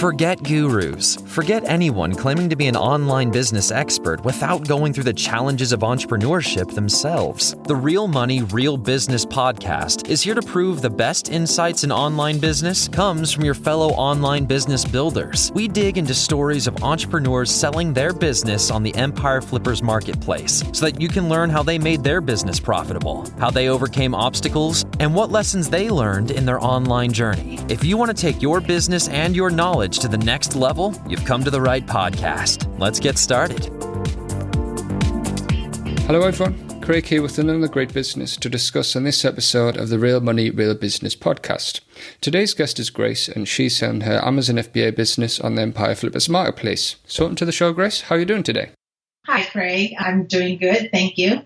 Forget gurus. Forget anyone claiming to be an online business expert without going through the challenges of entrepreneurship themselves. The Real Money, Real Business podcast is here to prove the best insights in online business comes from your fellow online business builders. We dig into stories of entrepreneurs selling their business on the Empire Flippers marketplace so that you can learn how they made their business profitable, how they overcame obstacles, and what lessons they learned in their online journey. If you want to take your business and your knowledge to the next level, you've come to the right podcast. Let's get started. Hello everyone, Craig here with another great business to discuss on this episode of the Real Money, Real Business podcast. Today's guest is Grace, and she's selling her Amazon FBA business on the Empire Flippers marketplace. So welcome to the show, Grace. How are you doing today? Hi, Craig. I'm doing good. Thank you.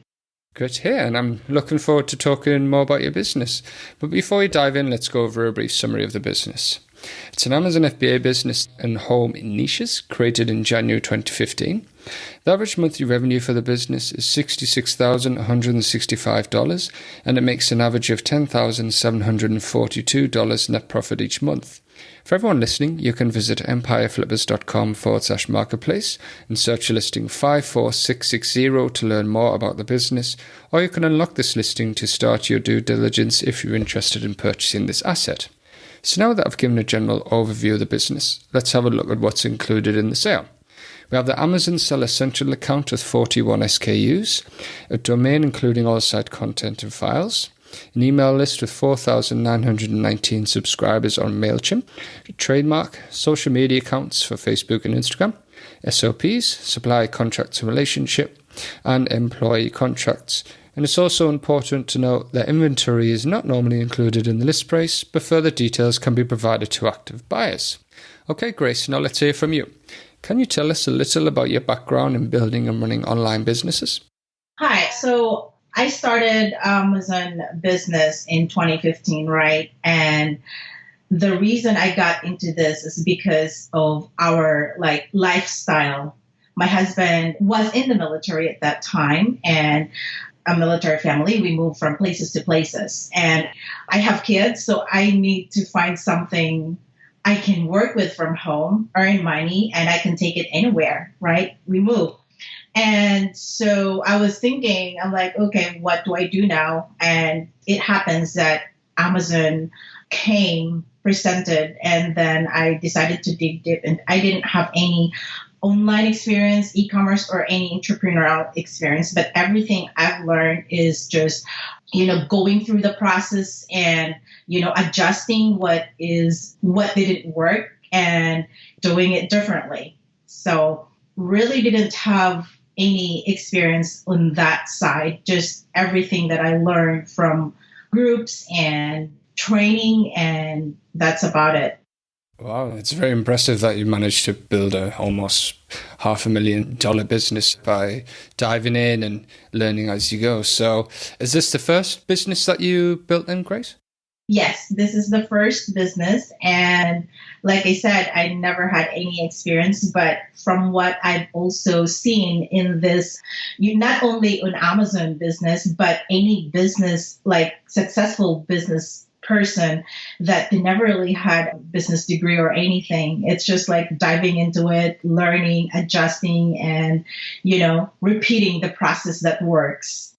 Good to hear, and I'm looking forward to talking more about your business. But before we dive in, let's go over a brief summary of the business. It's an Amazon FBA business and home niches created in January 2015. The average monthly revenue for the business is $66,165, and it makes an average of $10,742 net profit each month. For everyone listening, you can visit empireflippers.com/marketplace and search a listing 54660 to learn more about the business, or you can unlock this listing to start your due diligence if you're interested in purchasing this asset. So now that I've given a general overview of the business, let's have a look at what's included in the sale. We have the Amazon Seller Central account with 41 SKUs, a domain including all site content and files, an email list with 4,919 subscribers on MailChimp, a trademark, social media accounts for Facebook and Instagram, SOPs, supplier contracts and relationship, and employee contracts. And it's also important to note that inventory is not normally included in the list price, but further details can be provided to active buyers. Okay, Grace, now let's hear from you. Can you tell us a little about your background in building and running online businesses? Hi. So I started Amazon business in 2015, right? And the reason I got into this is because of our lifestyle. My husband was in the military at that time, and a military family. We move from places to places. And I have kids, so I need to find something I can work with from home, earn money, and I can take it anywhere, right? We move. And so I was thinking, I'm like, okay, what do I do now? And it happens that Amazon came, presented, and then I decided to dig deep. And I didn't have any online experience, e-commerce, or any entrepreneurial experience, but everything I've learned is just, going through the process and, adjusting what didn't work and doing it differently. So really didn't have any experience on that side, just everything that I learned from groups and training, and that's about it. Wow, it's very impressive that you managed to build a almost $500,000 business by diving in and learning as you go. So is this the first business that you built then, Grace? Yes, this is the first business. And like I said, I never had any experience, but from what I've also seen in this, not only on Amazon business, but any business, like successful business person that they never really had a business degree or anything. It's just like diving into it, learning, adjusting, and, repeating the process that works.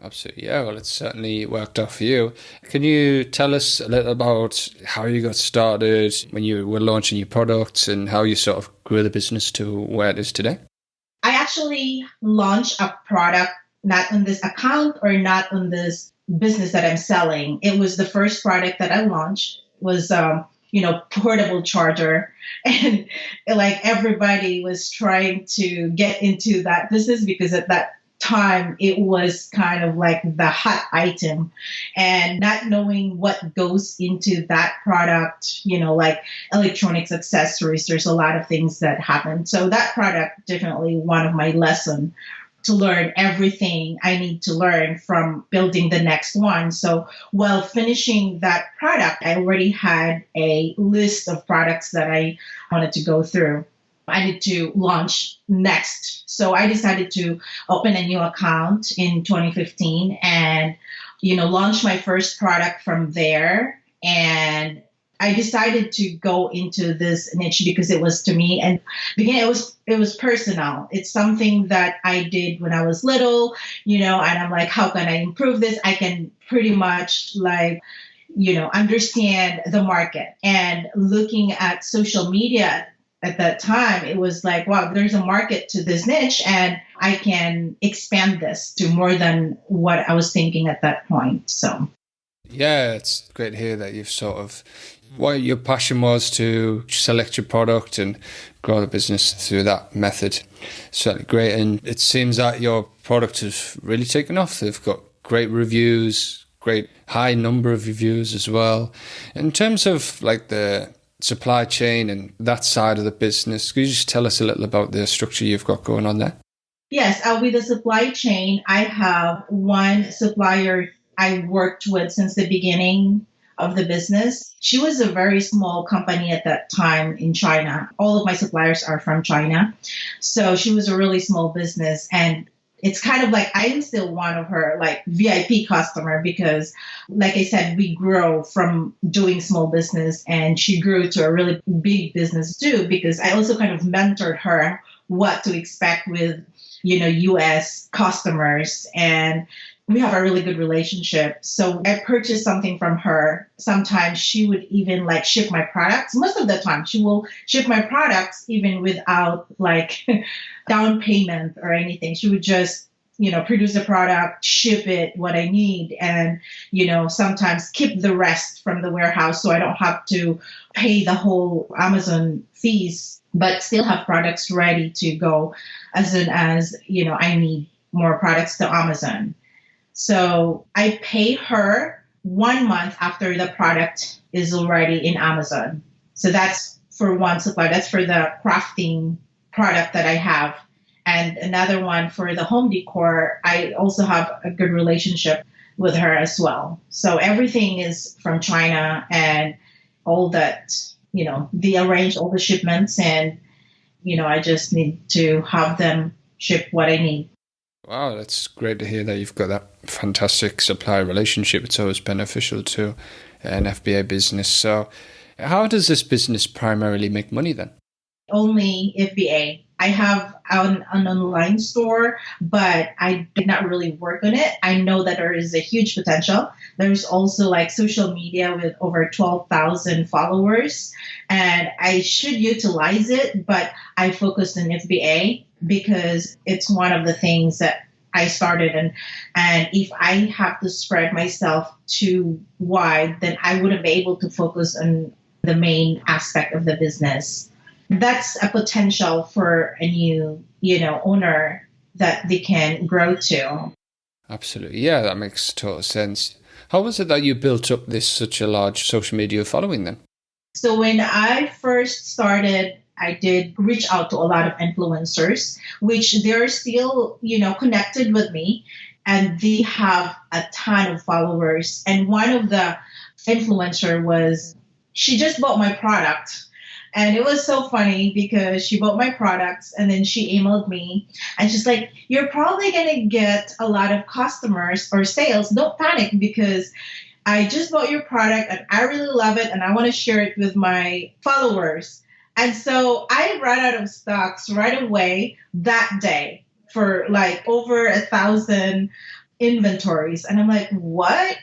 Absolutely. Yeah, well, it's certainly worked out for you. Can you tell us a little about how you got started when you were launching your products and how you sort of grew the business to where it is today? I actually launched a product not on this account or not on this business that I'm selling. It was the first product that I launched was, portable charger. And everybody was trying to get into that business because at that time it was kind of like the hot item, and not knowing what goes into that product, like electronics accessories, there's a lot of things that happen. So that product, definitely one of my lessons to learn everything I need to learn from building the next one. So while finishing that product, I already had a list of products that I wanted to go through. I need to launch next. So I decided to open a new account in 2015 and, launch my first product from there. And I decided to go into this niche because it was to me, and again, it was personal. It's something that I did when I was little, and I'm like, how can I improve this? I can pretty much understand the market. And looking at social media at that time, it was like, wow, there's a market to this niche and I can expand this to more than what I was thinking at that point. So yeah, it's great to hear that you've sort of what your passion was to select your product and grow the business through that method. Certainly great. And it seems that your product has really taken off. They've got great reviews, great high number of reviews as well. In terms of like the supply chain and that side of the business, could you just tell us a little about the structure you've got going on there? Yes, with the supply chain, I have one supplier I worked with since the beginning of the business. She was a very small company at that time in China. All of my suppliers are from China. So she was a really small business. And it's kind of like I am still one of her like VIP customer because, like I said, we grow from doing small business and she grew to a really big business too, because I also kind of mentored her what to expect with, US customers. And we have a really good relationship. So I purchased something from her. Sometimes she would even like ship my products. Most of the time she will ship my products even without like down payment or anything. She would just, produce a product, ship it what I need, and, sometimes keep the rest from the warehouse so I don't have to pay the whole Amazon fees, but still have products ready to go as soon as, I need more products to Amazon. So I pay her 1 month after the product is already in Amazon. So that's for one supplier. That's for the crafting product that I have. And another one for the home decor, I also have a good relationship with her as well. So everything is from China and all that, they arrange all the shipments and, I just need to have them ship what I need. Wow, that's great to hear that you've got that fantastic supplier relationship. It's always beneficial to an FBA business. So how does this business primarily make money then? Only FBA. I have an online store, but I did not really work on it. I know that there is a huge potential. There's also like social media with over 12,000 followers, and I should utilize it, but I focused on FBA because it's one of the things that I started. And if I have to spread myself too wide, then I wouldn't be able to focus on the main aspect of the business. That's a potential for a new, owner that they can grow to. Absolutely. Yeah, that makes total sense. How was it that you built up such a large social media following then? So when I first started, I did reach out to a lot of influencers, which they're still, connected with me, and they have a ton of followers. And one of the influencer she just bought my product. And it was so funny because she bought my products and then she emailed me and she's like, you're probably going to get a lot of customers or sales. Don't panic because I just bought your product and I really love it and I want to share it with my followers. And so I ran out of stocks right away that day for like over 1,000 inventories. And I'm like, what?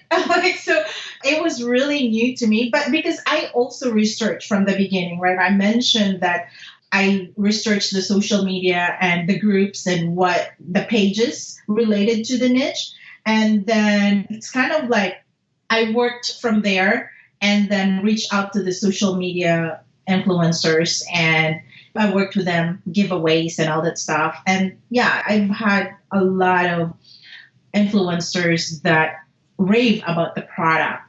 So it was really new to me, but because I also researched from the beginning, right? I mentioned that I researched the social media and the groups and what the pages related to the niche. And then it's kind of like I worked from there and then reached out to the social media influencers and I worked with them, giveaways and all that stuff. And yeah, I've had a lot of influencers that rave about the product.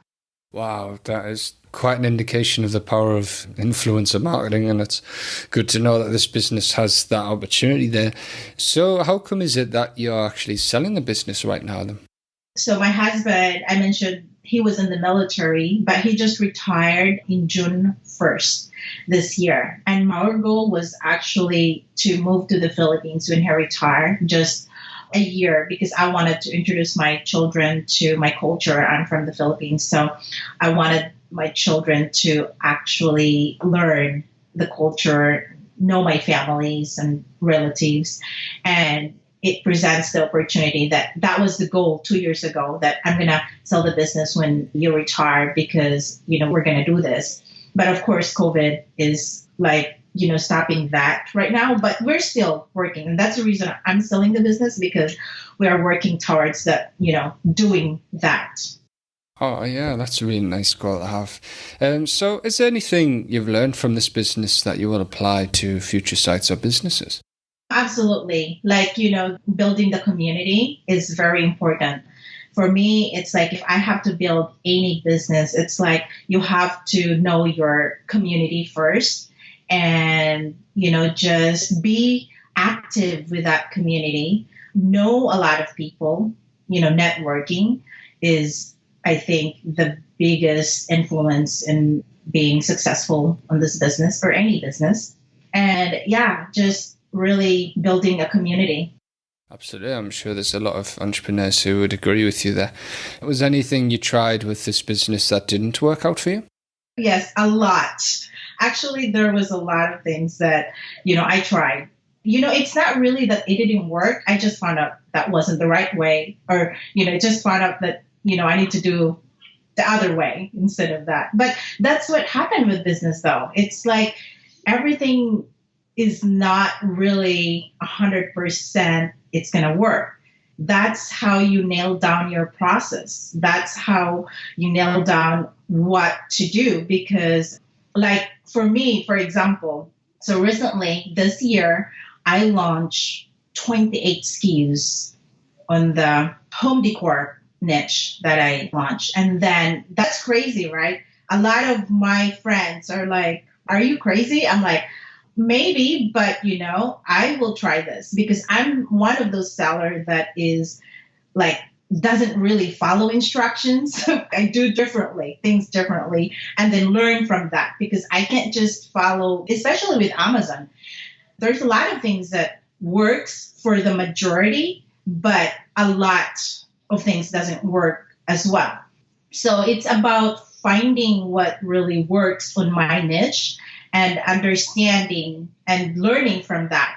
Wow, that is quite an indication of the power of influencer marketing, and it's good to know that this business has that opportunity there. So how come is it that you're actually selling the business right now then? So my husband, I mentioned he was in the military, but he just retired in June 1st this year. And our goal was actually to move to the Philippines when he retired, just a year, because I wanted to introduce my children to my culture. I'm from the Philippines, so I wanted my children to actually learn the culture, know my families and relatives. And it presents the opportunity that was the goal 2 years ago, that I'm going to sell the business when you retire because, we're going to do this. But of course, COVID is like, stopping that right now, but we're still working. And that's the reason I'm selling the business, because we are working towards that, doing that. Oh, yeah, that's a really nice goal to have. So is there anything you've learned from this business that you will apply to future sites or businesses? Absolutely. Like, building the community is very important. For me, it's like if I have to build any business, it's like you have to know your community first and, just be active with that community. Know a lot of people. Networking is, I think, the biggest influence in being successful on this business or any business. And yeah, just really building a community. Absolutely. I'm sure there's a lot of entrepreneurs who would agree with you there. Was anything you tried with this business that didn't work out for you? Yes, a lot. Actually, there was a lot of things that, I tried. It's not really that it didn't work. I just found out that wasn't the right way, or, just found out that, I need to do the other way instead of that. But that's what happened with business, though. It's like everything is not really 100% it's going to work. That's how you nail down your process. That's how you nail down what to do. Because like for me, for example, so recently this year, I launched 28 SKUs on the home decor niche that I launched. And then that's crazy, right? A lot of my friends are like, are you crazy? I'm like, maybe, but I will try this, because I'm one of those sellers that is like, doesn't really follow instructions. I do things differently, and then learn from that, because I can't just follow, especially with Amazon. There's a lot of things that works for the majority, but a lot of things doesn't work as well. So it's about finding what really works on my niche and understanding and learning from that.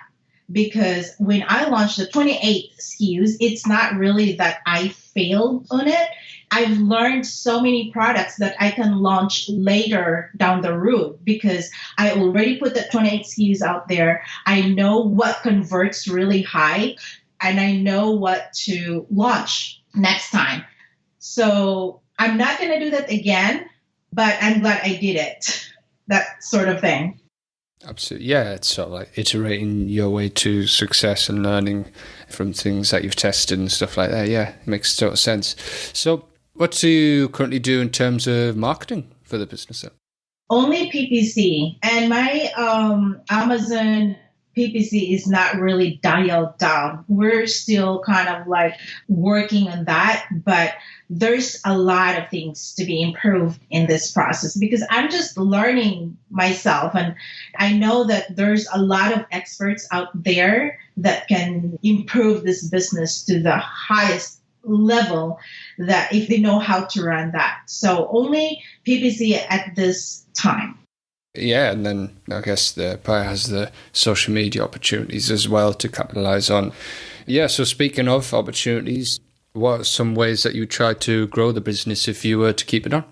Because when I launched the 28 SKUs, it's not really that I failed on it. I've learned so many products that I can launch later down the road, because I already put the 28 SKUs out there. I know what converts really high, and I know what to launch next time. So I'm not going to do that again, but I'm glad I did it. That sort of thing. Absolutely. Yeah, it's sort of like iterating your way to success and learning from things that you've tested and stuff like that. Yeah, it makes total sense. So what do you currently do in terms of marketing for the business then? Only PPC. And my Amazon PPC is not really dialed down. We're still kind of like working on that, but there's a lot of things to be improved in this process, because I'm just learning myself. And I know that there's a lot of experts out there that can improve this business to the highest level, that if they know how to run that. So only PPC at this time. Yeah, and then I guess the probably has the social media opportunities as well to capitalize on. Yeah, so speaking of opportunities, what are some ways that you try to grow the business if you were to keep it on?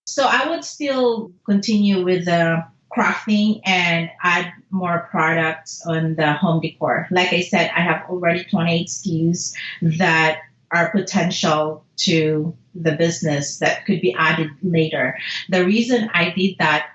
So I would still continue with the crafting and add more products on the home decor. Like I said, I have already 28 SKUs that are potential to the business that could be added later. The reason I did that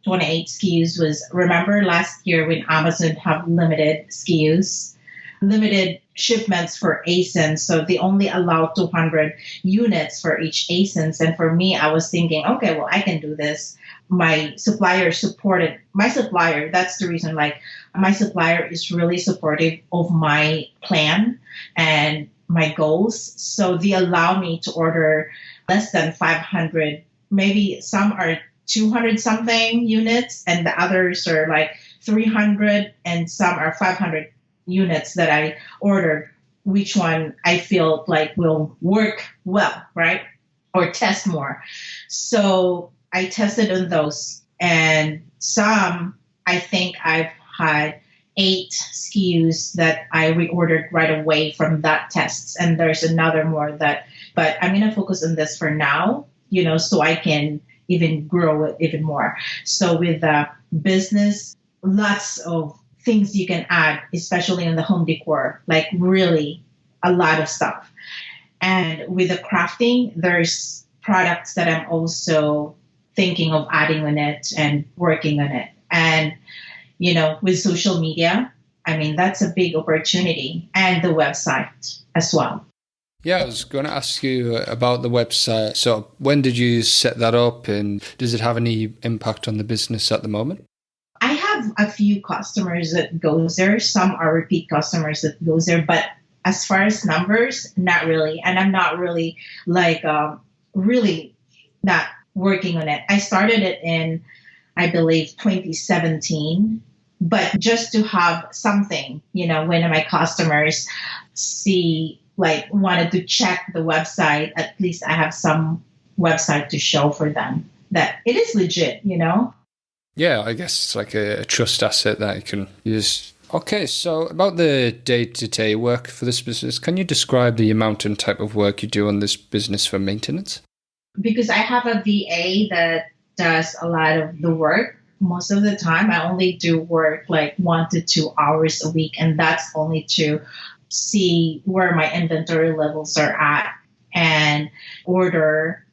28 SKUs was, remember last year when Amazon have limited SKUs, limited shipments for ASINs, so they only allow 200 units for each ASINs. And for me, I was thinking, okay, well, I can do this. My supplier supported my supplier. That's the reason, like, my supplier is really supportive of my plan and my goals. So they allow me to order less than 500, maybe some are 200 something units, and the others are like 300, and some are 500 units that I ordered, which one I feel like will work well, right? Or test more. So I tested on those, and some I think I've had 8 SKUs that I reordered right away from that test, and there's another more that. But I'm gonna focus on this for now, so I can even grow it even more. So with the business, lots of things you can add, especially in the home decor, like really a lot of stuff. And with the crafting, there's products that I'm also thinking of adding on it and working on it. And, with social media, I mean, that's a big opportunity, and the website as well. Yeah, I was going to ask you about the website. So when did you set that up, and does it have any impact on the business at the moment? I have a few customers that goes there. Some are repeat customers that goes there, but as far as numbers, not really. And I'm not really really not working on it. I started it in, I believe, 2017, but just to have something, when my customers wanted to check the website, at least I have some website to show for them that it is legit, Yeah, I guess it's like a trust asset that you can use. Okay, so about the day-to-day work for this business, can you describe the amount and type of work you do on this business for maintenance? Because I have a VA that does a lot of the work. Most of the time, I only do work like 1 to 2 hours a week, and that's only to see where my inventory levels are at and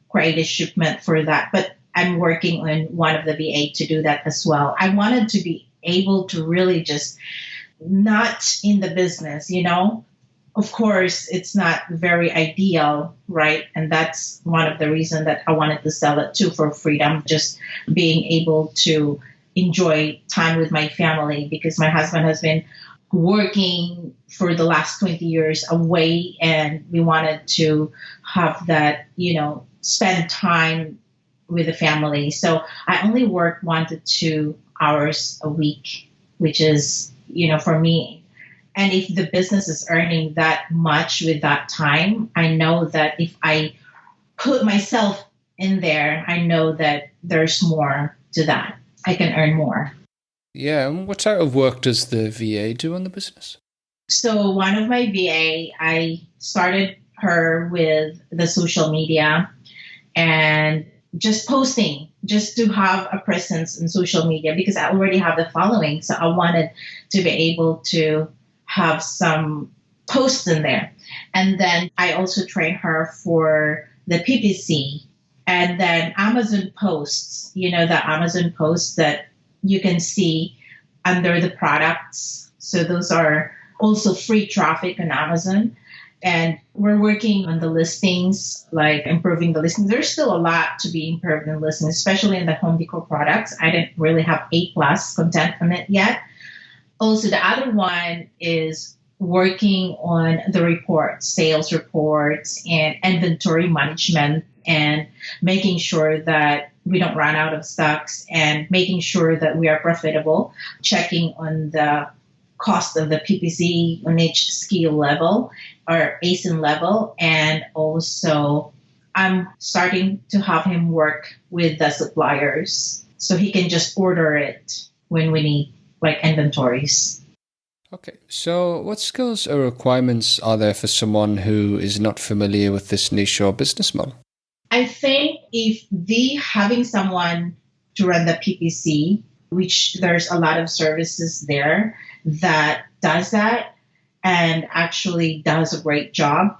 create a shipment for that. But I'm working on one of the VA to do that as well. I wanted to be able to really just not in the business, Of course, it's not very ideal, right? And that's one of the reasons that I wanted to sell it too, for freedom, just being able to enjoy time with my family, because my husband has been working for the last 20 years away, and we wanted to have that, spend time with the family. So I only work 1 to 2 hours a week, which is, for me. And if the business is earning that much with that time, I know that if I put myself in there, I know that there's more to that. I can earn more. Yeah, and what type of work does the VA do on the business? So one of my VA, I started her with the social media and just posting, just to have a presence in social media, because I already have the following. So I wanted to be able to have some posts in there. And then I also trained her for the PPC, and then Amazon posts, the Amazon posts that you can see under the products. So those are also free traffic on Amazon. And we're working on the listings, like improving the listings. There's still a lot to be improved in listings, especially in the home decor products. I didn't really have A+ content on it yet. Also, the other one is working on the reports, sales reports, and inventory management, and making sure that we don't run out of stocks, and making sure that we are profitable, checking on the cost of the PPC on each SKU level or ASIN level. And also I'm starting to have him work with the suppliers so he can just order it when we need like inventories. Okay, so what skills or requirements are there for someone who is not familiar with this niche or business model? I think if having someone to run the PPC, which there's a lot of services there that does that and actually does a great job,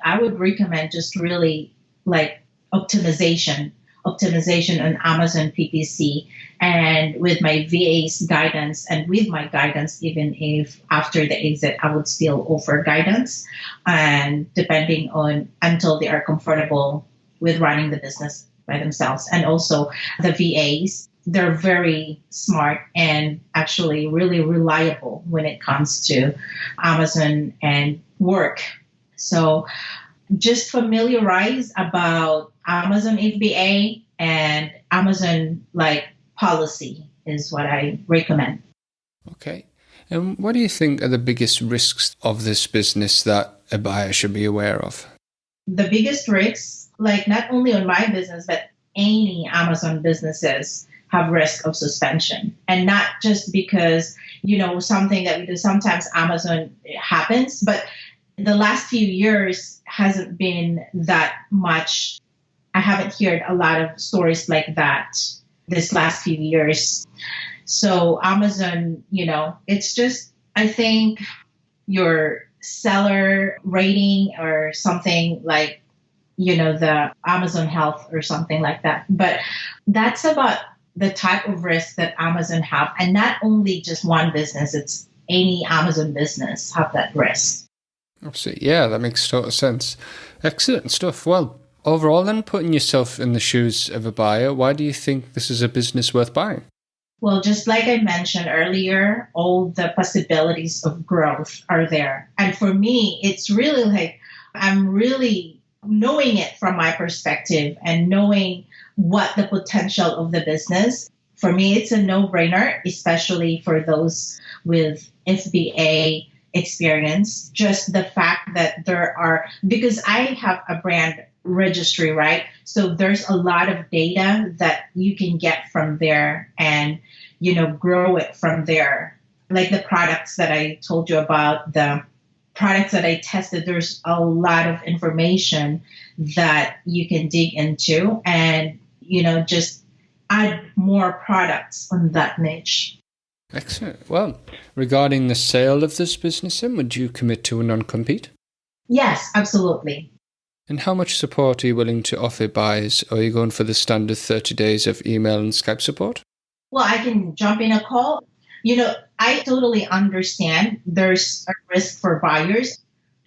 I would recommend just really like optimization on Amazon PPC, and with my VA's guidance and with my guidance, even if after the exit, I would still offer guidance, and depending on until they are comfortable with running the business by themselves. And also the VAs, they're very smart and actually really reliable when it comes to Amazon and work. So just familiarize about Amazon FBA and Amazon like policy is what I recommend. Okay. And what do you think are the biggest risks of this business that a buyer should be aware of? The biggest risks, like not only on my business, but any Amazon businesses have risk of suspension. And not just because, something that we do, sometimes Amazon happens, but the last few years hasn't been that much. I haven't heard a lot of stories like that this last few years. So Amazon, it's just, I think your seller rating or something like, the Amazon Health or something like that. But that's about the type of risk that Amazon have. And not only just one business, it's any Amazon business have that risk. Absolutely. Yeah, that makes total sense. Excellent stuff. Well, overall then, putting yourself in the shoes of a buyer, why do you think this is a business worth buying? Well, just like I mentioned earlier, all the possibilities of growth are there. And for me, it's really like I'm really knowing it from my perspective and knowing what the potential of the business. For me, it's a no-brainer, especially for those with FBA experience. Just the fact that because I have a brand registry, right? So there's a lot of data that you can get from there and, grow it from there. Like the products that I told you about, the products that I tested, there's a lot of information that you can dig into and, just add more products on that niche. Excellent. Well, regarding the sale of this business, would you commit to a non-compete? Yes, absolutely. And how much support are you willing to offer buyers? Are you going for the standard 30 days of email and Skype support? Well, I can jump in a call. I totally understand there's a risk for buyers.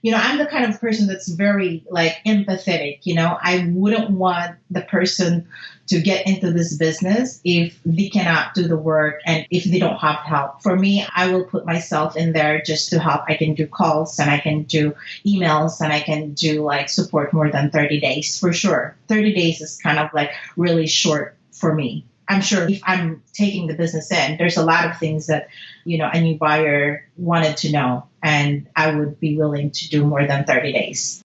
I'm the kind of person that's very empathetic. I wouldn't want the person to get into this business if they cannot do the work and if they don't have help. For me, I will put myself in there just to help. I can do calls and I can do emails and I can do support more than 30 days for sure. 30 days is kind of really short for me. I'm sure if I'm taking the business in, there's a lot of things that, a new buyer wanted to know, and I would be willing to do more than 30 days.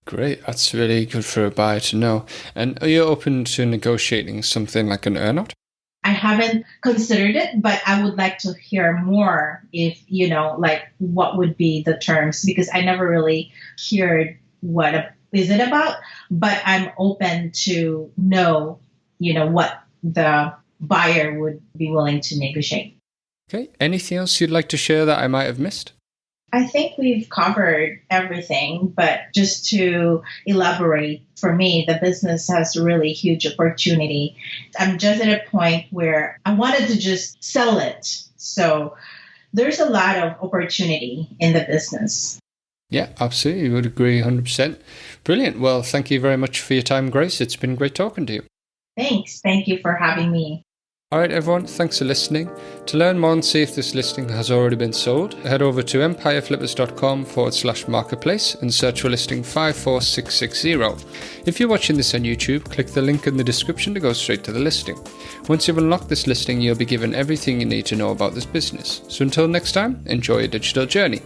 Great. That's really good for a buyer to know. And are you open to negotiating something like an earn-out? I haven't considered it, but I would like to hear more if, what would be the terms, because I never really heard what is it about, but I'm open to know, what the buyer would be willing to negotiate. Okay. Anything else you'd like to share that I might have missed? I think we've covered everything, but just to elaborate, for me, the business has a really huge opportunity. I'm just at a point where I wanted to just sell it. So there's a lot of opportunity in the business. Yeah, absolutely. Would agree 100%. Brilliant. Well, thank you very much for your time, Grace. It's been great talking to you. Thanks. Thank you for having me. All right, everyone, thanks for listening. To learn more and see if this listing has already been sold, head over to empireflippers.com/marketplace and search for listing 54660. If you're watching this on YouTube, click the link in the description to go straight to the listing. Once you've unlocked this listing, you'll be given everything you need to know about this business. So until next time, enjoy your digital journey.